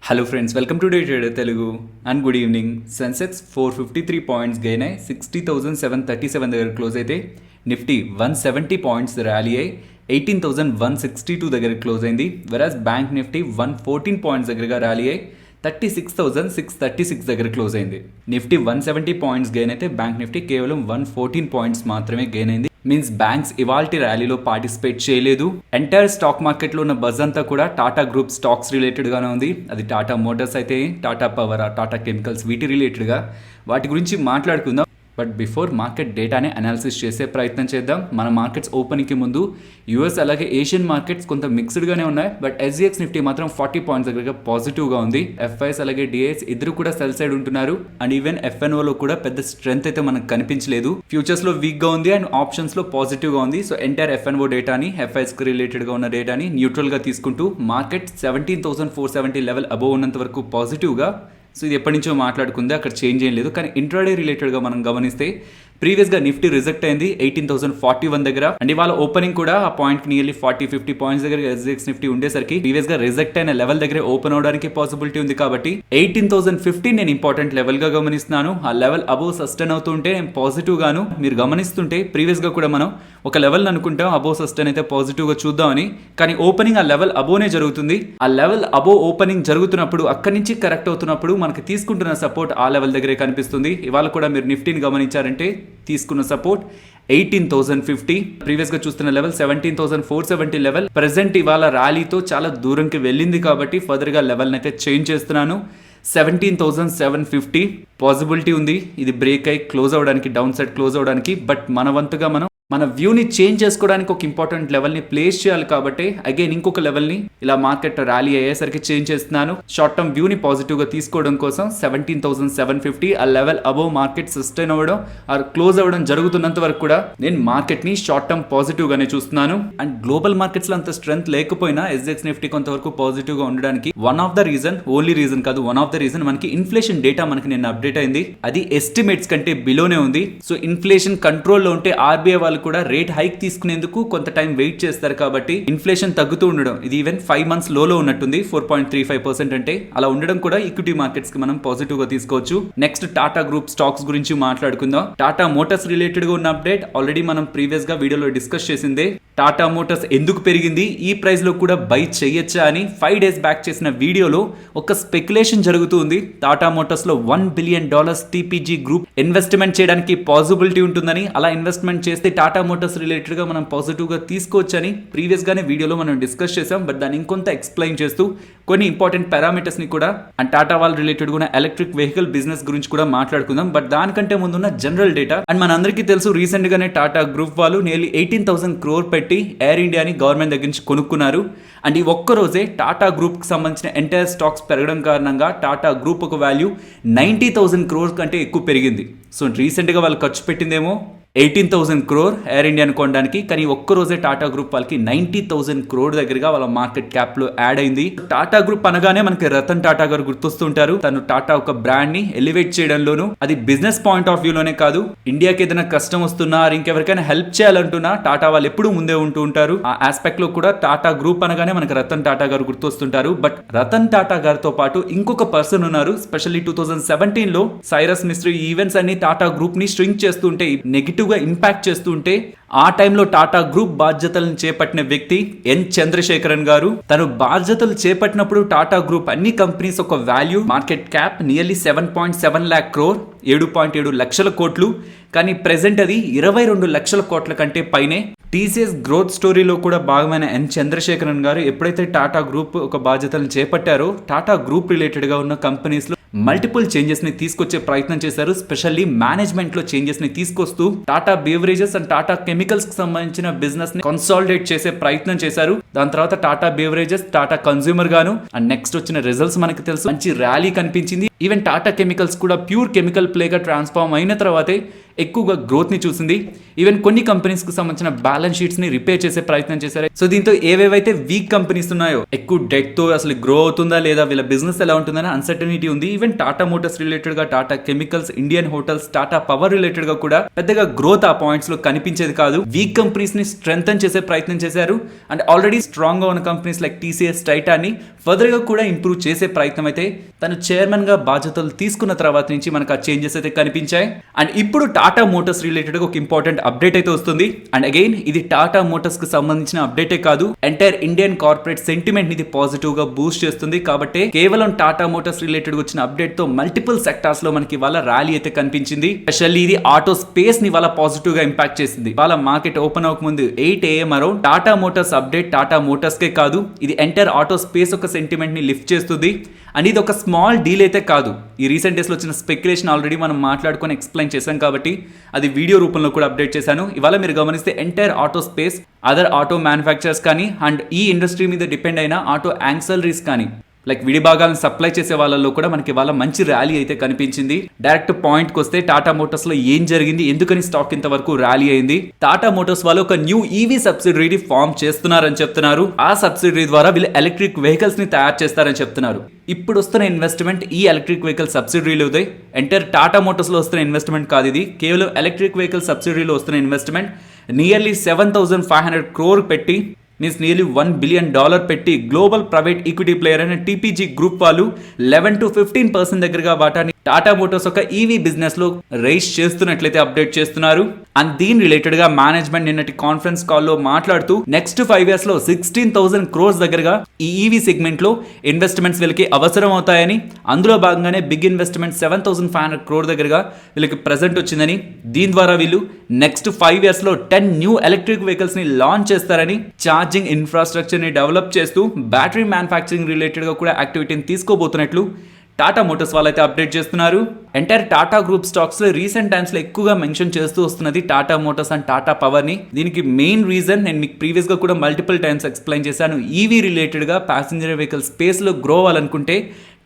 Hello friends, welcome to day trader Telugu and good evening. Sensex 453 points gain అయ్యి 60,737 దగ్గర close అయితే Nifty 170 points rally అయ్యి 18,162 దగ్గర క్లోజ్ అయింది. వెరాజ్ బ్యాంక్ నిఫ్టీ 114 పాయింట్స్ దగ్గరగా ర్యాలీ అయ్యి 36,636 దగ్గర క్లోజ్ అయింది. నిఫ్టీ 170 పాయింట్స్ గెయిన్ అయితే బ్యాంక్ నిఫ్టీ కేవలం 114 పాయింట్స్ మాత్రమే గెయిన్ అయింది. మీన్స్ బ్యాంక్స్ ఇవాల్టి ర్యాలీలో పార్టిసిపేట్ చేయలేదు. ఎంటైర్ స్టాక్ మార్కెట్లో ఉన్న బజ్ అంతా కూడా టాటా గ్రూప్ స్టాక్స్ రిలేటెడ్గానే ఉంది. అది టాటా మోటార్స్ అయితే, టాటా పవర్, టాటా కెమికల్స్, వీటి రిలేటెడ్గా వాటి గురించి మాట్లాడుకుందాం. బట్ బిఫోర్ మార్కెట్ డేటానే అనాలిసిస్ చేసే ప్రయత్నం చేద్దాం. మన మార్కెట్స్ ఓపెనింగ్కి ముందు యూఎస్ అలాగే ఏషియన్ మార్కెట్స్ కొంత మిక్స్డ్గానే ఉన్నాయి. బట్ ఎస్జిఎక్స్ నిఫ్టీ మాత్రం 40 పాయింట్స్ దగ్గరగా పాజిటివ్గా ఉంది. ఎఫ్ఐఎస్ అలాగే డిఐఎస్ ఇద్దరు కూడా సెల్ సైడ్ ఉంటున్నారు. అండ్ ఈవెన్ ఎఫ్ఎన్ఓలో కూడా పెద్ద స్ట్రెంత్ అయితే మనకు కనిపించలేదు. ఫ్యూచర్స్లో వీక్గా ఉంది అండ్ ఆప్షన్స్లో పాజిటివ్గా ఉంది. సో ఎంటైర్ ఎఫ్ఎన్ఓ డేటాని, ఎఫ్ఐఎస్కి రిలేటెడ్గా ఉన్న డేటాని న్యూట్రల్గా తీసుకుంటూ మార్కెట్ 17,470 లెవెల్ అబోవ్ ఉన్నంత వరకు పాజిటివ్గా. సో ఇది ఎప్పటి నుంచో మాట్లాడుకుంది, అక్కడ చేంజ్ ఏం లేదు. కానీ ఇంట్రాడే రిలేటెడ్గా మనం గమనిస్తే ప్రీవియస్గా నిఫ్టీ రిజెక్ట్ అయింది 18,041 దగ్గర. అండ్ ఇవాళ ఓపెనింగ్ కూడా ఆ పాయింట్కి నియర్లీ 40-50 పాయింట్స్ దగ్గర ఎస్జిఎక్స్ నిఫ్టీ ఉండేసరికి ప్రీవియస్గా రిజెక్ట్ అయిన లెవెల్ దగ్గర ఓపెన్ అవడానికి పాసిబిలిటీ ఉంది. కాబట్టి 18,050 నేను ఇంపార్టెంట్ లెవెల్గా గమనిస్తున్నాను. ఆ లెవెల్ అబోవ్ సస్టైన్ అవుతుంటే నేను పాజిటివ్ గాను మీరు గమనిస్తుంటే ప్రీవియస్గా కూడా మనం ఒక లెవెల్ అనుకుంటాం అబోవ్ సస్టైన్ అయితే పాజిటివ్గా చూద్దామని. కానీ ఓపెనింగ్ ఆ లెవెల్ అబోనే జరుగుతుంది. ఆ లెవెల్ అబోవ్ ఓపెనింగ్ జరుగుతున్నప్పుడు అక్కడి నుంచి కరెక్ట్ అవుతున్నప్పుడు మనకి తీసుకుంటున్న సపోర్ట్ ఆ లెవెల్ దగ్గరే కనిపిస్తుంది. ఇవాళ కూడా మీరు నిఫ్టీని గమనించారంటే తీసుకున్న సపోర్ట్ 18,050. ప్రీవియస్గా చూస్తున్న లెవెల్ 17,470 లెవెల్. ప్రెసెంట్ ఇవాళ ర్యాలీతో చాలా దూరంకి వెళ్ళింది కాబట్టి ఫర్దర్గా లెవెల్ని అయితే చేంజ్ చేస్తున్నాను. 17,750 పాసిబిలిటీ ఉంది ఇది బ్రేక్ అయి క్లోజ్ అవడానికి, డౌన్ సైడ్ క్లోజ్ అవడానికి. బట్ మన వంతుగా మన వ్యూని చేంజ్ చేసుకోవడానికి ఒక ఇంపార్టెంట్ లెవెల్ని ప్లేస్ చేయాలి. కాబట్టి అగైన్ ఇంకొక లెవెల్ని ఇలా మార్కెట్ ర్యాలీ అయ్యేసరికి చేంజ్ చేస్తున్నాను. షార్ట్ టర్మ్ వ్యూని పాజిటివ్గా తీసుకోవడం కోసం 17,750 ఆ లెవెల్ అబోవ్ మార్కెట్ సస్టైన్ అవ్వడం ఆర్ క్లోజ్ అవ్వడం జరుగుతున్నంత వరకు కూడా నేను మార్కెట్ని షార్ట్ టర్మ్ పాజిటివ్గానే చూస్తున్నాను. అండ్ గ్లోబల్ మార్కెట్స్లో అంత స్ట్రెంత్ లేకపోయినా ఎస్జిఎక్స్ నిఫ్టీ కొంతవరకు పాజిటివ్గా ఉండడానికి one of the reason, only reason కాదు, వన్ ఆఫ్ ద రీజన్ మనకి ఇన్ఫ్లేషన్ డేటా మనకి నిన్న అప్డేట్ అయింది. అది ఎస్టిమేట్స్ కంటే బిలోనే ఉంది. సో ఇన్ఫ్లేషన్ కంట్రోల్లో ఉంటే ఆర్బీఐ వాళ్ళు కూడా రేట్ హైక్ తీసుకునేందుకు కొంత టైం వెయిట్ చేస్తారు. కాబట్టి ఇన్ఫ్లేషన్ తగ్గుతూ ఉండడం, ఇది ఈవెన్ 5 months లోలో ఉన్నట్టుంది 4.35%. అంటే అలా ఉండడం కూడా ఈక్విటీ మార్కెట్స్ కి మనం పాజిటివ్ గా తీసుకోవచ్చు. నెక్స్ట్ టాటా గ్రూప్ స్టాక్స్ గురించి మాట్లాడుకుందాం. టాటా మోటార్స్ రిలేటెడ్ గా ఉన్న అప్డేట్ ఆల్రెడీ మనం ప్రీవియస్ గా వీడియోలో డిస్కస్ చేసిందే. టాటా మోటార్స్ ఎందుకు పెరిగింది, ఈ ప్రైస్ లో కూడా బై చేయొచ్చా అని 5 days బ్యాక్ చేసిన వీడియోలో ఒక స్పెక్యులేషన్ జరుగుతుంది. టాటా మోటార్స్ లో $1 billion టీపీజీ గ్రూప్ ఇన్వెస్ట్మెంట్ చేయడానికి పాసిబిలిటీ ఉంటుందని, అలా ఇన్వెస్ట్మెంట్ చేస్తే టాటా మోటార్స్ రిలేటెడ్ గా మనం పాజిటివ్ గా తీసుకోవచ్చని ప్రీవియస్ గానే వీడియోలో మనం డిస్కస్ చేసాం. బట్ దాన్ని ఇంకొంత ఎక్స్ప్లెయిన్ చేస్తూ కొన్ని ఇంపార్టెంట్ పారామీటర్స్ ని కూడా అండ్ టాటా వాళ్ళ రిలేటెడ్ గా ఎలక్ట్రిక్ వెహికల్ బిజినెస్ గురించి కూడా మాట్లాడుకుందాం. బట్ దానికంటే ముందున్న జనరల్ డేటా. అండ్ మనందరికీ తెలుసు రీసెంట్ గానే టాటా గ్రూప్ వాళ్ళు నియర్లీ 18,000 crore పెట్టి ఎయిర్ ఇండియాని గవర్నమెంట్ దగ్గర నుంచి కొనుక్కున్నారు. అండ్ ఈ ఒక్క రోజే టాటా గ్రూప్ కి సంబంధించిన ఎంటైర్ స్టాక్స్ పెరగడం కారణంగా టాటా గ్రూప్ ఒక వాల్యూ 90,000 crore కంటే ఎక్కువ పెరిగింది. సో రీసెంట్ గా వాళ్ళు ఖర్చు పెట్టిందేమో 18,000 crore ఎయిర్ ఇండియాని కొనడానికి. కానీ ఒక్కరోజే టాటా గ్రూప్ వాళ్ళకి 90,000 crore దగ్గరగా వాళ్ళ మార్కెట్ క్యాప్ లో యాడ్ అయింది. టాటా గ్రూప్ అనగానే మనకి రతన్ టాటా గారు గుర్తొస్తుంటారు. తను టాటా ఒక బ్రాండ్ ని ఎలివేట్ చేయడంలోను, అది బిజినెస్ పాయింట్ ఆఫ్ వ్యూలోనే కాదు, ఇండియాకి ఏదైనా కష్టం వస్తున్నా ఇంకెవరికైనా హెల్ప్ చేయాలంటున్నా టాటా వాళ్ళు ఎప్పుడు ముందే ఉంటూ ఉంటారు. ఆ ఆస్పెక్ట్ లో కూడా టాటా గ్రూప్ అనగానే మనకి రతన్ టాటా గారు గుర్తొస్తుంటారు. బట్ రతన్ టాటా గారితో పాటు ఇంకొక పర్సన్ ఉన్నారు. స్పెషల్లీ 2017 లో సైరస్ మిస్ట్రీ ఈవెంట్స్ అన్ని టాటా గ్రూప్ ని స్ట్రింక్ చేస్తుంటే, నెగిటివ్ గా ఇంపాక్ట్ చేస్తుంటే ఆ టైంలో టాటా గ్రూప్ బాధ్యతలను చేపట్టిన వ్యక్తి ఎన్ చంద్రశేఖరన్ గారు. తను బాధ్యతలు చేపట్టినప్పుడు టాటా గ్రూప్ అన్ని కంపెనీస్ ఒక value market cap nearly 7.7 lakh crore, 7.7 లక్షల కోట్లు. కానీ ప్రెసెంట్ అది 22 లక్షల కోట్ల కంటే పైనే. టీసీఎస్ గ్రోత్ స్టోరీలో కూడా భాగమైన ఎన్ చంద్రశేఖరన్ గారు ఎప్పుడైతే టాటా గ్రూప్ ఒక బాధ్యతలను చేపట్టారో టాటా గ్రూప్ రిలేటెడ్ గా ఉన్న కంపెనీస్ లో మల్టిపుల్ చేంజెస్ ని తీసుకొచ్చే ప్రయత్నం చేశారు. స్పెషల్లీ మేనేజ్మెంట్ లో చేంజెస్ ని తీసుకొస్తూ Tata beverages and Tata chemicals కి సంబంధించిన బిజినెస్ ని కన్సాలిడేట్ చేసే ప్రయత్నం చేశారు. దాని తర్వాత టాటా బేవరేజెస్, టాటా కన్స్యూమర్ గాను అండ్ నెక్స్ట్ వచ్చిన రిజల్ట్స్ మనకి తెలుసు. మంచి ర్యాలీ కనిపించింది. ఈవెన్ టాటా కెమికల్స్ కూడా ప్యూర్ కెమికల్ ప్లేగా ట్రాన్స్ఫార్మ్ అయిన తర్వాతే ఎక్కువగా గ్రోత్ని చూసింది. ఈవెన్ కొన్ని కంపెనీస్కి సంబంధించిన బ్యాలెన్స్ షీట్స్ని రిపేర్ చేసే ప్రయత్నం చేశారు. సో దీంతో ఏవేవైతే వీక్ కంపెనీస్ ఉన్నాయో, ఎక్కువ డెట్తో అసలు గ్రో అవుతుందా లేదా, వీళ్ళ బిజినెస్ ఎలా ఉంటుందని అన్సర్టనిటీ ఉంది. ఈవెన్ టాటా మోటార్స్ రిలేటెడ్గా, Tata chemicals, Indian hotels, Tata power రిలేటెడ్గా కూడా పెద్దగా గ్రోత్ ఆ పాయింట్స్లో కనిపించేది కాదు. వీక్ కంపెనీస్ని స్ట్రెంగ్తన్ చేసే ప్రయత్నం చేశారు. అండ్ ఆల్రెడీ స్ట్రాంగ్గా ఉన్న కంపెనీస్ లైక్ టీసీఎస్, టైటాన్ని ఫర్దర్గా కూడా ఇంప్రూవ్ చేసే ప్రయత్నం అయితే తను చైర్మన్గా బాధ్యతలు తీసుకున్న తర్వాత నుంచి మనకు ఆ చేంజెస్ అయితే కనిపించాయి. అండ్ ఇప్పుడు టాటా మోటార్స్ రిలేటెడ్ ఒక ఇంపార్టెంట్ అప్డేట్ అయితే వస్తుంది. అండ్ అగైన్ ఇది టాటా మోటార్స్ కి సంబంధించిన అప్డేటే కాదు, ఎంటైర్ ఇండియన్ కార్పొరేట్ సెంటిమెంట్ ని పాజిటివ్ గా బూస్ట్ చేస్తుంది. కాబట్టి కేవలం టాటా మోటార్స్ రిలేటెడ్ వచ్చిన అప్డేట్ తో మల్టిపుల్ సెక్టార్స్ లో మనకి ఇవాళ ర్యాలీ అయితే కనిపించింది. స్పెషల్లీ ఇది ఆటో స్పేస్ ని ఇవాళ పాజిటివ్ గా ఇంపాక్ట్ చేసింది. ఇవాళ మార్కెట్ ఓపెన్ అవ్వక ముందు 8 AM around Tata Motors update Tata Motors కే కాదు, ఇది ఎంటైర్ ఆటో స్పేస్ ఒక సెంటిమెంట్ ని లిఫ్ట్ చేస్తుంది. అండ్ ఇది ఒక స్మాల్ డీల్ అయితే కాదు. ఈ రీసెంట్ డేస్లో వచ్చిన స్పెక్యులేషన్ ఆల్రెడీ మనం మాట్లాడుకొని ఎక్స్ప్లెయిన్ చేశాం కాబట్టి అది వీడియో రూపంలో కూడా అప్డేట్ చేశాను. ఇవాళ మీరు గమనిస్తే entire auto space, other auto manufacturers కానీ, అండ్ ఈ ఇండస్ట్రీ మీద డిపెండ్ అయిన ఆటో యాక్సెలరీస్ కానీ, లైక్ విడి భాగాలను సప్లై చేసే వాళ్ళలో కూడా మనకి ఇవాళ మంచి ర్యాలీ అయితే కనిపించింది. డైరెక్ట్ పాయింట్కి వస్తే టాటా మోటార్స్ లో ఏం జరిగింది, ఎందుకని స్టాక్ ఇంతవరకు ర్యాలీ అయింది. టాటా మోటార్స్ వాళ్ళు ఒక న్యూ ఈవీ సబ్సిడరీ ఫామ్ చేస్తున్నారని చెప్తున్నారు. ఆ సబ్సిడరీ ద్వారా వీళ్ళు ఎలక్ట్రిక్ వెహికల్స్ ని తయారు చేస్తారని చెప్తున్నారు. ఇప్పుడు వస్తున్న ఇన్వెస్ట్మెంట్ ఈ ఎలక్ట్రిక్ వెహికల్ సబ్సిడరీలో ఎంటైర్ టాటా మోటార్స్ లో వస్తున్న ఇన్వెస్ట్మెంట్ కాదు, ఇది కేవలం ఎలక్ట్రిక్ వెహికల్ సబ్సిడరీలో వస్తున్న ఇన్వెస్ట్మెంట్. నియర్లీ 7,500 crore పెట్టి, మీన్స్ నియర్లీ $1 billion పెట్టి గ్లోబల్ ప్రైవేట్ ఈక్విటీ ప్లేయర్ అయిన టీపీజీ గ్రూప్ వాళ్ళు 11 to 15% దగ్గరగా వాటాని టాటా మోటార్స్ ఒక ఈవీ బిజినెస్ లో రైజ్ చేస్తున్నట్లయితే అప్డేట్ చేస్తున్నారు. అండ్ దీని రిలేటెడ్ గా మేనేజ్మెంట్ నిన్నటి కాన్ఫరెన్స్ కాల్లో మాట్లాడుతూ నెక్స్ట్ 5 years లో 16,000 crores దగ్గరగా ఈ ఈవీ సెగ్మెంట్ లో ఇన్వెస్ట్మెంట్స్ వీళ్ళకి అవసరం అవుతాయని, అందులో భాగంగానే బిగ్ ఇన్వెస్ట్మెంట్ 7,500 crore దగ్గరగా వీళ్ళకి ప్రెజెంట్ వచ్చిందని, దీని ద్వారా వీళ్ళు నెక్స్ట్ 5 years లో 10 న్యూ ఎలక్ట్రిక్ వెహికల్స్ ని లాంచ్ చేస్తారని, ఛార్జింగ్ ఇన్ఫ్రాస్ట్రక్చర్ ని డెవలప్ చేస్తూ బ్యాటరీ మ్యానుఫ్యాక్చరింగ్ రిలేటెడ్ గా కూడా యాక్టివిటీని తీసుకోబోతున్నట్లు టాటా మోటార్స్ వాళ్ళైతే అప్డేట్ చేస్తున్నారు. ఎంటైర్ టాటా గ్రూప్ స్టాక్స్ లో రీసెంట్ టైమ్స్ లో ఎక్కువగా మెన్షన్ చేస్తూ వస్తున్నది Tata Motors and Tata power ని. దీనికి మెయిన్ రీజన్ నేను మీకు ప్రీవియస్ గా కూడా మల్టిపుల్ టైమ్స్ ఎక్స్ప్లెయిన్ చేశాను. ఈవీ రిలేటెడ్ గా ప్యాసింజర్ వెహికల్ స్పేస్ లో గ్రో అవ్వాలనుకుంటే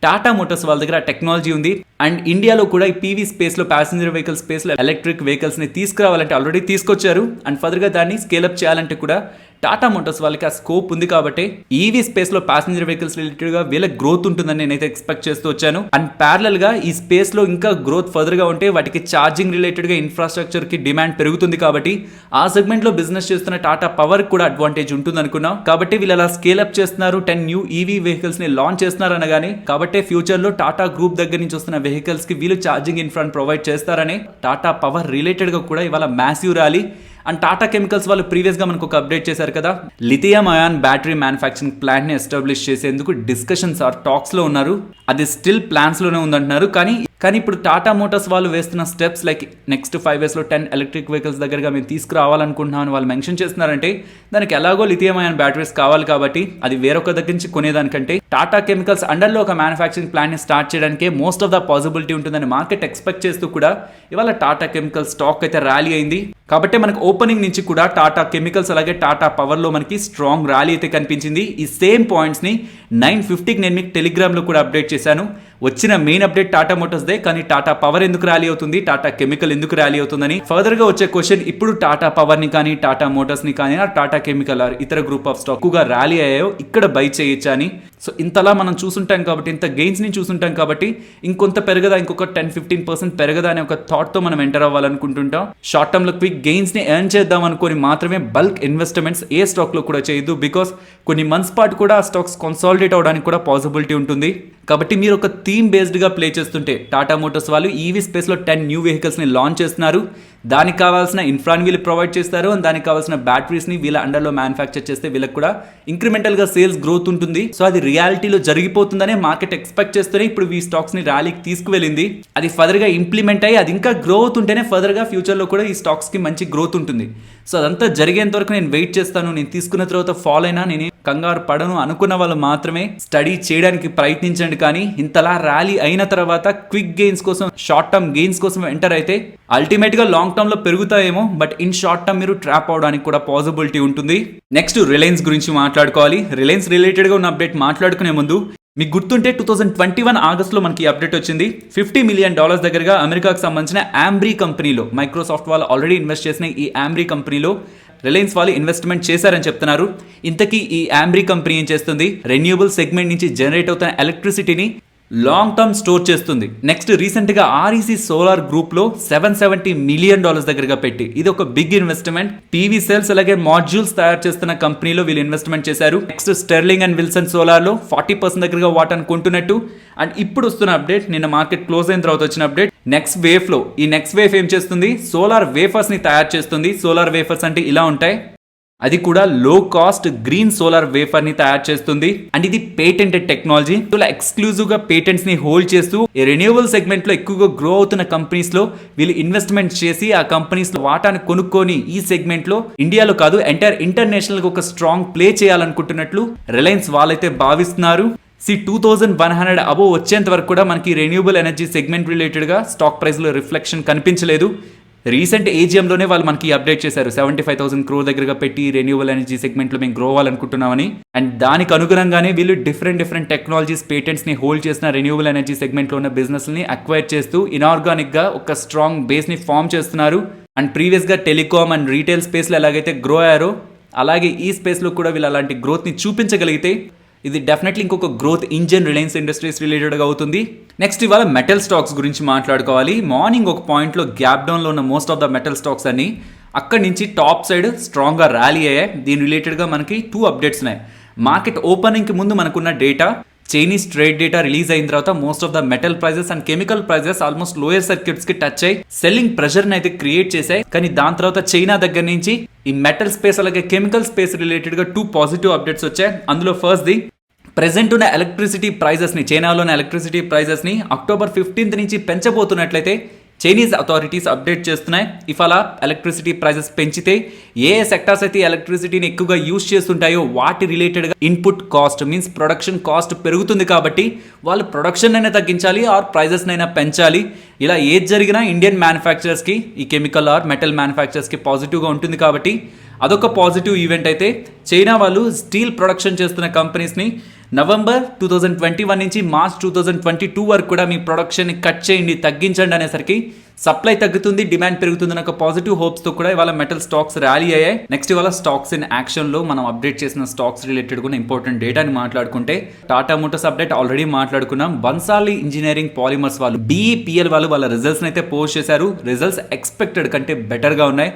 టాటా మోటార్స్ వాళ్ళ దగ్గర టెక్నాలజీ ఉంది. అండ్ ఇండియాలో కూడా ఈ పీవీ స్పేస్ లో, ప్యాసింజర్ వెహికల్ స్పేస్ లో ఎలక్ట్రిక్ వెహికల్స్ ని తీసుకురావాలంటే ఆల్రెడీ తీసుకొచ్చారు. అండ్ ఫర్దర్ గా దాన్ని స్కేలప్ చేయాలంటే కూడా టాటా మోటార్స్ వాళ్ళకి ఆ స్కోప్ ఉంది. కాబట్టి ఈవీ స్పేస్ లో ప్యాసింజర్ వెహికల్స్ రిలేటెడ్ గా వీళ్ళ గ్రోత్ ఉంటుందని నేనైతే ఎక్స్పెక్ట్ చేస్తూ వచ్చాను. అండ్ ప్యారలల్ గా ఈ స్పేస్ లో ఇంకా గ్రోత్ ఫర్దర్ గా ఉంటే వాటికి ఛార్జింగ్ రిలేటెడ్ గా ఇన్ఫ్రాస్ట్రక్చర్ కి డిమాండ్ పెరుగుతుంది. కాబట్టి ఆ సెగ్మెంట్ లో బిజినెస్ చేస్తున్న టాటా పవర్ కూడా అడ్వాంటేజ్ ఉంటుంది అనుకున్నాం. కాబట్టి వీళ్ళు అలా స్కేల్ అప్ చేస్తున్నారు, 10 న్యూ ఈవీ వెహికల్స్ ని లాంచ్ చేస్తున్నారు అనగానే, కాబట్టి ఫ్యూచర్ లో టాటా గ్రూప్ దగ్గర నుంచి వస్తున్న వెహికల్స్ కి వీళ్ళు ఛార్జింగ్ ఇన్ఫ్రాని ప్రొవైడ్ చేస్తారని టాటా పవర్ రిలేటెడ్ గా కూడా ఇవాళ massive rally. And Tata chemicals వాళ్ళు ప్రీవియస్ గా మనకు ఒక అప్డేట్ చేశారు కదా, lithium ion battery manufacturing plant ని ఎస్టాబ్లిష్ చేసేందుకు డిస్కషన్స్ ఆర్ టాక్స్ లో ఉన్నారు. అది స్టిల్ ప్లాన్స్ లోనే ఉందంటున్నారు. కానీ ఇప్పుడు టాటా మోటార్స్ వాళ్ళు వేస్తున్న స్టెప్స్ లైక్ నెక్స్ట్ 5 years లో 10 ఎలక్ట్రిక్ వెహికల్స్ దగ్గరగా మేము తీసుకురావాలనుకుంటున్నామని వాళ్ళు మెన్షన్ చేస్తున్నారంటే దానికి ఎలాగో లిథియం అయాన్ బ్యాటరీస్ కావాలి. కాబట్టి అది వేరొక దగ్గర నుంచి కొనేదానికంటే టాటా కెమికల్స్ అండర్లో ఒక మ్యానుఫ్యాక్చరింగ్ ప్లాంట్ ని స్టార్ట్ చేయడానికి మోస్ట్ ఆఫ్ ద పాసిబిలిటీ ఉంటుందని మార్కెట్ ఎక్స్పెక్ట్ చేస్తూ కూడా ఇవాళ టాటా కెమికల్ స్టాక్ అయితే ర్యాలీ అయింది. కాబట్టి మనకు ఓపెనింగ్ నుంచి కూడా టాటా కెమికల్స్ అలాగే టాటా పవర్ లో మనకి స్ట్రాంగ్ ర్యాలీ అయితే కనిపించింది. ఈ సేమ్ పాయింట్స్ ని 9:50కి నేను మీకు టెలిగ్రామ్ లో కూడా అప్డేట్ చేశాను. వచ్చిన main update Tata Motors they, కానీ టాటా పవర్ ఎందుకు ర్యాలీ అవుతుంది, టాటా కెమికల్ ఎందుకు ర్యాలీ అవుతుందని ఫర్దర్ గా వచ్చే క్వశ్చన్. ఇప్పుడు టాటా పవర్ ని కానీ, టాటా మోటార్స్ ని కానీ, టాటా కెమికల్ ఇతర గ్రూప్ ఆఫ్ స్టాక్ గా ర్యాలీ అయ్యాయో ఇక్కడ బై చేయొచ్చా అని. సో ఇంతలా మనం చూసుంటాం కాబట్టి, ఇంత గెయిన్స్ ని చూసుంటాం కాబట్టి ఇంకొంత పెరగదా, ఇంకొక 10-15% పెరగదా అనే ఒక థాట్ తో మనం ఎంటర్ అవ్వాలనుకుంటుంటాం. షార్ట్ టర్మ్ లో క్విక్ గెయిన్స్ ని ఎర్న్ చేద్దాం అనుకొని మాత్రమే బల్క్ ఇన్వెస్ట్మెంట్స్ ఏ స్టాక్ లో కూడా చేయొద్దు. బికాస్ కొన్ని మంత్స్ పాటు కూడా ఆ స్టాక్స్ కన్సాలిడేట్ అవడానికి కూడా పాసిబిలిటీ ఉంటుంది. కాబట్టి మీరు ఒక థీమ్ బేస్డ్ గా ప్లే చేస్తుంటే టాటా మోటార్స్ వాళ్ళు ఈవీ స్పేస్ లో 10 న్యూ వెహికల్స్ ని లాంచ్ చేస్తున్నారు. దానికి కావాల్సిన ఇన్ఫ్రాని వీళ్ళు ప్రొవైడ్ చేస్తారు. అండ్ దానికి కావాల్సిన బ్యాటరీస్ ని వీళ్ళ అండర్లో మ్యానుఫ్యాక్చర్ చేస్తే వీళ్ళకి కూడా ఇంక్రిమెంటల్ గా సేల్స్ గ్రోత్ ఉంటుంది. సో అది రియాలిటీలో జరిగిపోతుందనే మార్కెట్ ఎక్స్పెక్ట్ చేస్తూనే ఇప్పుడు ఈ స్టాక్స్ ని ర్యాలీకి తీసుకువెళ్ళింది. అది ఫర్దర్ గా ఇంప్లిమెంట్ అయ్యి అది ఇంకా గ్రోత్ ఉంటేనే ఫర్దర్ గా ఫ్యూచర్ లో కూడా ఈ స్టాక్స్ కి మంచి గ్రోత్ ఉంటుంది. సో అదంతా జరిగేంత వరకు నేను వెయిట్ చేస్తాను. నేను తీసుకున్న తర్వాత ఫాలో అయినా నేను కంగారు పడను అనుకున్న వాళ్ళు మాత్రమే స్టడీ చేయడానికి ప్రయత్నించండి. కానీ ఇంతలా ర్యాలీ అయిన తర్వాత క్విక్ గెయిన్స్ కోసం, షార్ట్ టర్మ్ గెయిన్స్ కోసం ఎంటర్ అయితే అల్టిమేట్ గా లాంగ్ టర్మ్ లో పెరుగుతాయేమో, బట్ ఇన్ షార్ట్ టర్మ్ మీరు ట్రాప్ అవడానికి కూడా పాసిబిలిటీ ఉంటుంది. నెక్స్ట్ రిలయన్స్ గురించి మాట్లాడుకోవాలి. రిలయన్స్ రిలేటెడ్ గా ఉన్న అప్డేట్ మాట్లాడుకునే ముందు మీకు గుర్తుంటే 2021 ఆగస్టులో మనకి అప్డేట్ వచ్చింది. $50 మిలియన్ దగ్గరగా అమెరికాకు సంబంధించిన ఆంబ్రీ కంపెనీలో మైక్రోసాఫ్ట్ వాళ్ళు ఆల్రెడీ ఇన్వెస్ట్ చేసిన ఈ ఆంబ్రీ కంపెనీలో రిలయన్స్ వాళ్ళు ఇన్వెస్ట్మెంట్ చేశారని చెప్తున్నారు. ఇంతకీ ఈ ఆంబ్రీ కంపెనీ ఏం చేస్తుంది? రెన్యూబుల్ సెగ్మెంట్ నుంచి జనరేట్ అవుతున్న ఎలక్ట్రిసిటీని లాంగ్ టర్మ్ స్టోర్ చేస్తుంది. నెక్స్ట్ రీసెంట్ గా ఆర్ఈసీ సోలార్ గ్రూప్ లో $770 మిలియన్ దగ్గరగా పెట్టి ఇది ఒక బిగ్ ఇన్వెస్ట్మెంట్. పీవీ సెల్స్ అలాగే మాడ్యూల్స్ తయారు చేస్తున్న కంపెనీలో వీళ్ళు ఇన్వెస్ట్మెంట్ చేశారు. Next sterling and Wilson solar లో 40% దగ్గరగా వాటాను కొంటున్నట్టు. అండ్ ఇప్పుడు వస్తున్న అప్డేట్, నిన్న మార్కెట్ క్లోజ్ అయిన తర్వాత వచ్చిన అప్డేట్, నెక్స్ట్ వేవ్ లో ఈ నెక్స్ట్ వేవ్ ఏం చేస్తుంది? సోలార్ వేఫర్స్ ని తయారు చేస్తుంది. సోలార్ వేఫర్స్ అంటే ఇలా ఉంటాయి, అది కూడా లో కాస్ట్ గ్రీన్ సోలార్ వేఫర్ ని తయారు చేస్తుంది. అండ్ ఇది పేటెంటెడ్ టెక్నాలజీ. ఇలా ఎక్స్క్లూజివ్ గా పేటెంట్స్ ని హోల్డ్ చేస్తూ రెన్యూవబుల్ సెగ్మెంట్ లో ఎక్కువగా గ్రో అవుతున్న కంపెనీస్ లో వీళ్ళు ఇన్వెస్ట్మెంట్ చేసి ఆ కంపెనీస్ లో వాటాను కొనుక్కొని ఈ సెగ్మెంట్ లో ఇండియాలో కాదు ఎంటైర్ ఇంటర్నేషనల్ గా ఒక స్ట్రాంగ్ ప్లే చేయాలనుకుంటున్నట్లు రిలయన్స్ వాళ్ళైతే భావిస్తున్నారు. 2100 అబోవ్ వచ్చేంత వరకు కూడా మనకి రెన్యూబుల్ ఎనర్జీ సెగ్మెంట్ రిలేటెడ్ గా స్టాక్ ప్రైస్ లో రిఫ్లెక్షన్ కనిపించలేదు. రీసెంట్ ఏజిఎంలోనే వాళ్ళు మనకి అప్డేట్ చేశారు, 75,000 crore దగ్గరగా పెట్టి రెన్యూబుల్ ఎనర్జీ సెగ్మెంట్లో మేము గ్రో అవ్వాలనుకుంటున్నామని. అండ్ దానికి అనుగుణంగానే వీళ్ళు డిఫరెంట్ టెక్నాలజీస్ పేటెంట్స్ని హోల్డ్ చేసిన రెన్యూబుల్ ఎనర్జీ సెగ్మెంట్లో ఉన్న బిజినెస్ని అక్వైర్ చేస్తూ ఇనార్గానిక్గా ఒక స్ట్రాంగ్ బేస్ని ఫామ్ చేస్తున్నారు. అండ్ ప్రీవియస్గా టెలికామ్ అండ్ రీటైల్ స్పేస్లో ఎలాగైతే గ్రో అయ్యారో అలాగే ఈ స్పేస్లో కూడా వీళ్ళు అలాంటి గ్రోత్ని చూపించగలిగితే ఇది డెఫినెట్లీ ఇంకొక గ్రోత్ ఇంజిన్ రిలయన్స్ ఇండస్ట్రీస్ రిలేటెడ్గా అవుతుంది. నెక్స్ట్ ఇవాళ మెటల్ స్టాక్స్ గురించి మాట్లాడుకోవాలి. మార్నింగ్ ఒక పాయింట్లో గ్యాప్ డౌన్లో ఉన్న most of the metal stocks అన్ని అక్కడి నుంచి టాప్ సైడ్ స్ట్రాంగ్గా ర్యాలీ అయ్యాయి. దీని రిలేటెడ్గా మనకి 2 అప్డేట్స్ ఉన్నాయి. మార్కెట్ ఓపెనింగ్కి ముందు మనకున్న data, Chinese trade data release అయిన తర్వాత most of the metal prices and chemical prices almost lower circuits కి టచ్ అయ్యి సెల్లింగ్ ప్రెషర్ అయితే క్రియేట్ చేశాయి. కానీ దాని తర్వాత చైనా దగ్గర నుంచి ఈ మెటల్ స్పేస్ అలాగే కెమికల్ స్పేస్ రిలేటెడ్ గా 2 పాజిటివ్ అప్డేట్స్ వచ్చాయి. అందులో ఫస్ట్ ది ప్రెజెంట్ ఉన్న ఎలక్ట్రిసిటీ ప్రైజెస్ని, చైనాలోని ఎలక్ట్రిసిటీ ప్రైజెస్ని అక్టోబర్ 15th నుంచి పెంచబోతున్నట్లయితే చైనీస్ అథారిటీస్ అప్డేట్ చేస్తున్నాయి. ఇఫ్ అలా ఎలక్ట్రిసిటీ ప్రైజెస్ పెంచితే ఏ సెక్టార్స్ అయితే ఎలక్ట్రిసిటీని ఎక్కువగా యూజ్ చేస్తుంటాయో వాటి రిలేటెడ్గా input cost means production cost పెరుగుతుంది. కాబట్టి వాళ్ళు ప్రొడక్షన్ అయినా తగ్గించాలి ఆర్ ప్రైజెస్ అయినా పెంచాలి. ఇలా ఏది జరిగినా ఇండియన్ మ్యానుఫ్యాక్చరర్స్కి, ఈ కెమికల్ ఆర్ మెటల్ మ్యానుఫ్యాక్చరర్స్కి పాజిటివ్గా ఉంటుంది. కాబట్టి అదొక పాజిటివ్ ఈవెంట్. అయితే చైనా వాళ్ళు స్టీల్ ప్రొడక్షన్ చేస్తున్న కంపెనీస్ని నవంబర్ 2021 నుంచి మార్చ్ 2022 వరకు కూడా మీ ప్రొడక్షన్ కట్ చేయండి, తగ్గించండి అనేసరికి సప్లై తగ్గుతుంది, డిమాండ్ పెరుగుతుంది అనే ఒక పాజిటివ్ హోప్స్తో కూడా ఇవాళ మెటల్ స్టాక్స్ ర్యాలీ అయ్యాయి. నెక్స్ట్ ఇవాళ స్టాక్స్ ఇన్ యాక్షన్లో మనం అప్డేట్ చేసిన స్టాక్స్ రిలేటెడ్ కూడా ఇంపార్టెంట్ డేటాని మాట్లాడుకుంటే టాటా మోటార్స్ అప్డేట్ ఆల్రెడీ మాట్లాడుకున్నాం. బన్సాలి ఇంజనీరింగ్ పాలిమర్స్ వాళ్ళు BEPL వాళ్ళు వాళ్ళ రిజల్ట్స్ని అయితే పోస్ట్ చేశారు. రిజల్ట్స్ ఎక్స్పెక్టెడ్ కంటే బెటర్గా ఉన్నాయి.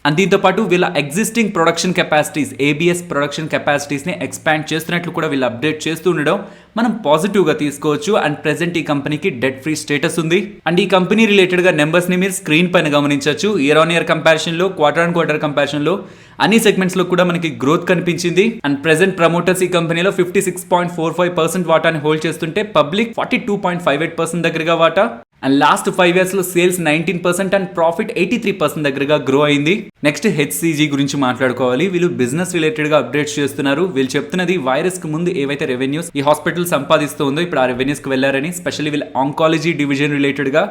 అండ్ దీంతోపాటు వీళ్ళ existing production capacities, ABS production కెపాసిటీస్ని ఎక్స్పాండ్ చేస్తున్నట్లు కూడా వీళ్ళు అప్డేట్ చేస్తూ ఉండడం మనం పాజిటివ్గా తీసుకోవచ్చు. అండ్ ప్రెసెంట్ ఈ కంపెనీకి డెట్ ఫ్రీ స్టేటస్ ఉంది. అండ్ ఈ కంపెనీ రిలేటెడ్గా నెంబర్స్ని మీరు స్క్రీన్ పైన గమనించవచ్చు. ఇయర్ ఆన్ ఇయర్ కంపారిజన్లో, క్వార్టర్ ఆన్ క్వార్టర్ కంపారిజన్లో అన్ని సెగ్మెంట్స్లో కూడా మనకి గ్రోత్ కనిపించింది. అండ్ ప్రెసెంట్ ప్రమోటర్స్ ఈ కంపెనీలో 56.45% వాటాని హోల్డ్ చేస్తుంటే పబ్లిక్ 42.58% దగ్గరగా వాటా. అండ్ లాస్ట్ 5 yearsలో సేల్స్ 19% అండ్ ప్రాఫిట్ 83% దగ్గరగా గ్రో అయింది. నెక్స్ట్ HCG గురించి మాట్లాడుకోవాలి. వీళ్ళు బిజినెస్ రిలేటెడ్గా అప్డేట్స్ చేస్తున్నారు. వీళ్ళు చెప్తున్నది వైరస్కి ముందు ఏవైతే రెవెన్యూస్ ఈ హాస్పిటల్ సంపాదిస్తూ ఉందో ఇప్పుడు ఆ రెవెన్యూస్కి వెళ్ళారని, స్పెషల్లీ వీళ్ళ ఆంకాలజీ డివిజన్ రిలేటెడ్గా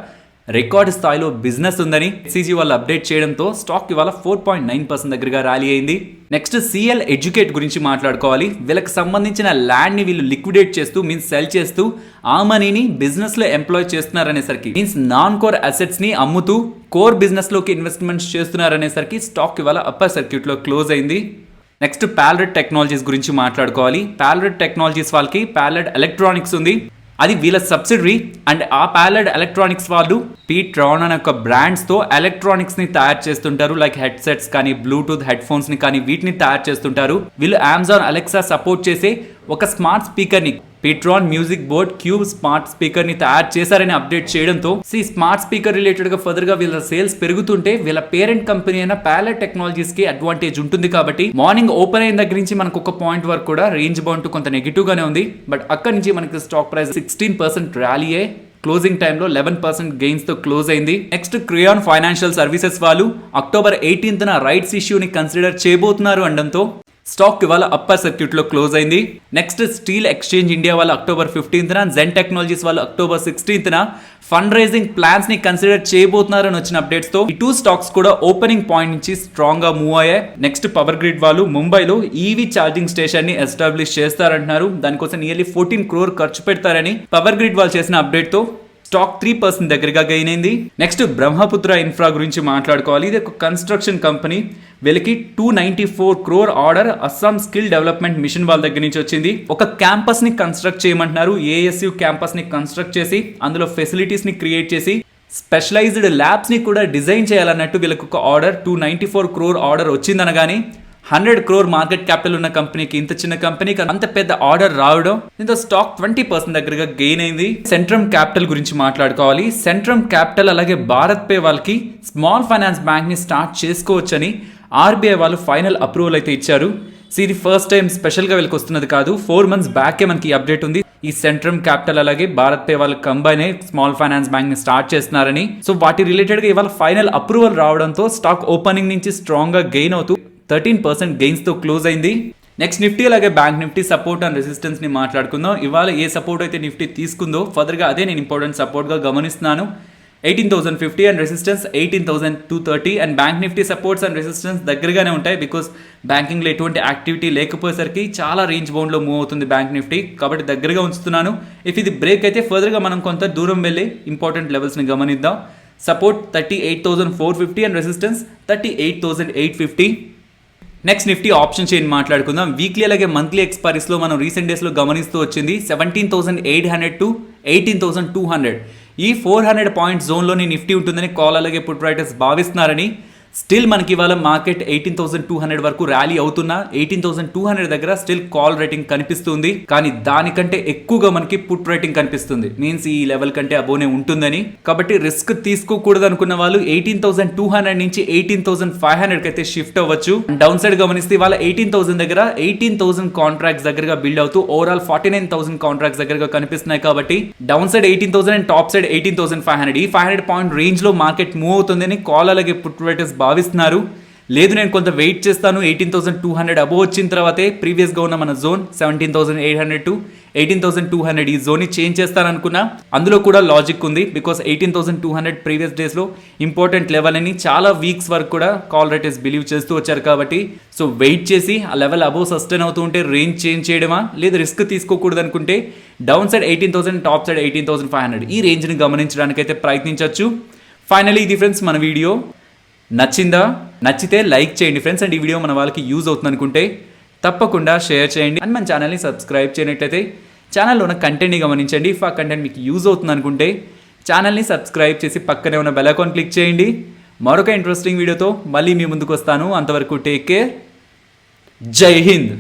రికార్డ్ స్థాయిలో బిజినెస్ ఉందని HCG వాళ్ళు అప్డేట్ చేయడంతో స్టాక్ ఇవాళ 4.9% దగ్గరగా ర్యాలీ అయింది. నెక్స్ట్ CL ఎడ్యుకేట్ గురించి మాట్లాడుకోవాలి. వీళ్ళకి సంబంధించిన ల్యాండ్ని వీళ్ళు లిక్విడేట్ చేస్తూ మీన్స్ సెల్ చేస్తూ ఆ మనీని బిజినెస్లో ఎంప్లాయ్ చేస్తున్నారనేసరికి మీన్స్ నాన్ కోర్ అసెట్స్ని అమ్ముతూ కోర్ బిజినెస్లోకి ఇన్వెస్ట్మెంట్స్ చేస్తున్నారనేసరికి స్టాక్ ఇవాళ అప్పర్ సర్క్యూట్లో క్లోజ్ అయింది. నెక్స్ట్ ప్యాలెట్ టెక్నాలజీస్ గురించి మాట్లాడుకోవాలి. ప్యాలెట్ టెక్నాలజీస్ వాళ్ళకి ప్యాలెట్ ఎలక్ట్రానిక్స్ ఉంది, అది వీళ్ళ సబ్సిడరీ. అండ్ ఆ ప్యాలెట్ ఎలక్ట్రానిక్స్ వాళ్ళు పీట్రాన్ అనే ఒక బ్రాండ్స్తో ఎలక్ట్రానిక్స్ని తయారు చేస్తుంటారు. లైక్ హెడ్సెట్స్ కానీ, బ్లూటూత్ హెడ్ ఫోన్స్ని కానీ వీటిని తయారు చేస్తుంటారు. వీళ్ళు అమెజాన్ అలెక్సా సపోర్ట్ చేసే ఒక స్మార్ట్ స్పీకర్ని, pTron music board cube smart speaker ని తయారు చేశారని అప్డేట్ చేయడంతో స్మార్ట్ స్పీకర్ రిలేటెడ్ గా ఫర్దర్ గా వీళ్ళ సేల్స్ పెరుగుతుంటే వీళ్ళ పేరెంట్ కంపెనీ అయిన ప్యాలెట్ టెక్నాలజీస్ కి అడ్వాంటేజ్ ఉంటుంది. కాబట్టి మార్నింగ్ ఓపెన్ అయిన దగ్గర నుంచి మనకు ఒక పాయింట్ వరకు కూడా రేంజ్ బౌండ్ కొంత నెగిటివ్ గానే ఉంది. బట్ అక్కడి నుంచి మనకి స్టాక్ ప్రైస్ 16% ర్యాలీ అయ్యి క్లోజింగ్ టైంలో 11% గెయిన్స్ తో క్లోజ్ అయింది. నెక్స్ట్ క్రియాన్ ఫైనాన్షియల్ సర్వీసెస్ వాళ్ళు అక్టోబర్ 18th రైట్స్ ఇష్యూని కన్సిడర్ చేయబోతున్నారు అనడంతో స్టాక్ ఇవాళ అప్పర్ సర్క్యూట్ లో క్లోజ్ అయింది. నెక్స్ట్ స్టీల్ ఎక్స్చేంజ్ ఇండియా వాళ్ళు అక్టోబర్ 15న, జెన్ టెక్నాలజీస్ వాళ్ళు అక్టోబర్ 16న ఫండ్ రైజింగ్ ప్లాన్స్ ని కన్సిడర్ చేయబోతున్నారని వచ్చిన అప్డేట్స్ తో ఈ 2 స్టాక్స్ కూడా ఓపెనింగ్ పాయింట్ నుంచి స్ట్రాంగ్ గా మూవ్ అయ్యాయి. నెక్స్ట్ పవర్ గ్రిడ్ వాళ్ళు ముంబైలో ఈవీ ఛార్జింగ్ స్టేషన్ ని ఎస్టాబ్లిష్ చేస్తారంటున్నారు. దానికోసం నియర్లీ 14 crore ఖర్చు పెడతారని పవర్ గ్రిడ్ వాళ్ళు చేసిన అప్డేట్ తో స్టాక్ 3% దగ్గరగా గెయిన్ అయింది. నెక్స్ట్ బ్రహ్మపుత్ర ఇన్ఫ్రా గురించి మాట్లాడుకోవాలి. ఇది ఒక కన్స్ట్రక్షన్ కంపెనీ. వీళ్ళకి 294 crore order Assam skill development mission వాళ్ళ దగ్గర నుంచి వచ్చింది. ఒక క్యాంపస్ ని కన్స్ట్రక్ట్ చేయమంటున్నారు. ఏఎస్యు క్యాంపస్ ని కన్స్ట్రక్ట్ చేసి అందులో ఫెసిలిటీస్ ని క్రియేట్ చేసి స్పెషలైజ్డ్ ల్యాబ్స్ ని కూడా డిజైన్ చేయాలన్నట్టు వీళ్ళకి ఒక ఆర్డర్ 294 crore ఆర్డర్ వచ్చిందనగానే 100 crore మార్కెట్ క్యాపిటల్ ఉన్న కంపెనీకి, ఇంత చిన్న కంపెనీకి అంత పెద్ద ఆర్డర్ రావడం, దీంతో స్టాక్ 20% దగ్గరగా గెయిన్ అయింది. సెంట్రమ్ క్యాపిటల్ గురించి మాట్లాడుకోవాలి. సెంట్రమ్ క్యాపిటల్ అలాగే భారత్ పే వాళ్ళకి స్మాల్ ఫైనాన్స్ బ్యాంక్ ని స్టార్ట్ చేసుకోవచ్చని ఆర్బీఐ వాళ్ళు ఫైనల్ అప్రూవల్ అయితే ఇచ్చారు. ఇది ఫస్ట్ టైం స్పెషల్ గా వీళ్ళకి వస్తున్నది కాదు, 4 months బ్యాకే మనకి అప్డేట్ ఉంది. ఈ సెంట్రమ్ క్యాపిటల్ అలాగే భారత్ పే వాళ్ళు కంబైన్ అయ్యి స్మాల్ ఫైనాన్స్ బ్యాంక్ ని స్టార్ట్ చేస్తున్నారని, సో వాటి రిలేటెడ్ గా ఇవాళ ఫైనల్ అప్రూవల్ రావడంతో స్టాక్ ఓపెనింగ్ నుంచి స్ట్రాంగ్ గా గెయిన్ అవుతూ 13% గెయిన్స్ తో క్లోజ్ అయింది. నెక్స్ట్ నిఫ్టీ అలాగే bank Nifty support and resistance ని మాట్లాడుకుందాం. ఇవాళ ఏ సపోర్ట్ అయితే నిఫ్టీ తీసుకుందో ఫర్దర్ గా అదే నేను ఇంపార్టెంట్ సపోర్ట్ గా గమనిస్తున్నాను. 18,050 and resistance 18,230 and bank Nifty supports and resistance దగ్గరగానే ఉంటాయి. బికాస్ బ్యాంకింగ్లో ఎటువంటి యాక్టివిటీ లేకపోయేసరికి చాలా రేంజ్ బౌండ్లో మూవ్ అవుతుంది బ్యాంక్ నిఫ్టీ, కాబట్టి దగ్గరగా ఉంచుతున్నాను. ఇఫ్ ఇది బ్రేక్ అయితే ఫర్దర్గా మనం కొంత దూరం వెళ్ళి ఇంపార్టెంట్ లెవెల్స్ని గమనిద్దాం. Support 38,450 and resistance 38,850. Next Nifty option chain మాట్లాడుకుందాం. వీక్లీ అలాగే మంత్లీ ఎక్స్పైరీస్లో మనం రీసెంట్ డేస్లో గమనిస్తూ వచ్చింది 17,800 to 18,200. ఈ 400 పాయింట్ జోన్లోని నిఫ్టీ ఉంటుందని కాల్ అలాగే పుట్ రైటర్స్ భావిస్తున్నారని, స్టిల్ మనకి ఇవాళ మార్కెట్ 18,200 వరకు ర్యాలీ అవుతున్నా 18,200 దగ్గర స్టిల్ కాల్ రేటింగ్ కనిపిస్తుంది. కానీ దానికంటే ఎక్కువగా మనకి పుట్ రేటింగ్ కనిపిస్తుంది. మీన్స్ ఈ లెవెల్ కంటే అబోనే ఉంటుందని, కాబట్టి రిస్క్ తీసుకోకూడదు అనుకున్న వాళ్ళు 18,200 నుంచి 18,500 అయితే షిఫ్ట్ అవ్వచ్చు. డౌన్ సైడ్ గమనిస్తే ఇవాళ 18,000 దగ్గర 18,000 కాంట్రాక్ట్స్ దగ్గరగా బిల్డ్ అవుతూ ఓవరాల్ 49,000 కాంట్రాక్ట్స్ దగ్గరగా కనిపిస్తున్నాయి. కాబట్టి down side 18,000 and top side 18,500. ఈ 500 పాయింట్ రేంజ్ లో మార్కెట్ మూవ్ అవుతుందని కాల్ అలాగే పుట్ రైటర్స్ భావిస్తున్నారు. లేదు నేను కొంత వెయిట్ చేస్తాను, 18,200 అబోవ్ వచ్చిన తర్వాతే ప్రీవియస్గా ఉన్న మన జోన్ 17,800 to 18,200 ఈ జోన్ని చేంజ్ చేస్తాననుకున్నా. అందులో కూడా లాజిక్ ఉంది. బికాస్ 18,200 ప్రీవియస్ డేస్లో ఇంపార్టెంట్ లెవెల్ అని చాలా వీక్స్ వరకు కూడా కాల్ రైటర్స్ బిలీవ్ చేస్తూ వచ్చారు. కాబట్టి సో వెయిట్ చేసి ఆ లెవెల్ అబోవ్ సస్టైన్ అవుతూ ఉంటే రేంజ్ చేంజ్ చేయడమా, లేదు రిస్క్ తీసుకోకూడదు అనుకుంటే డౌన్ సైడ్ 18,000 టాప్ సైడ్ 18,500 ఈ రేంజ్ని గమనించడానికైతే ప్రయత్నించవచ్చు. ఫైనలీ ఇది ఫ్రెండ్స్ మన వీడియో. నచ్చితే లైక్ చేయండి ఫ్రెండ్స్. అండ్ ఈ వీడియో మన వాళ్ళకి యూజ్ అవుతుంది అనుకుంటే తప్పకుండా షేర్ చేయండి. అండ్ మన ఛానల్ని సబ్స్క్రైబ్ చేయనట్లయితే ఛానల్లో ఉన్న కంటెంట్ని గమనించండి. ఇఫ్ ఆ కంటెంట్ మీకు యూజ్ అవుతుంది అనుకుంటే ఛానల్ని సబ్స్క్రైబ్ చేసి పక్కనే ఉన్న బెల్ ఐకాన్ క్లిక్ చేయండి. మరొక ఇంట్రెస్టింగ్ వీడియోతో మళ్ళీ మీ ముందుకు వస్తాను. అంతవరకు టేక్ కేర్. జై హింద్.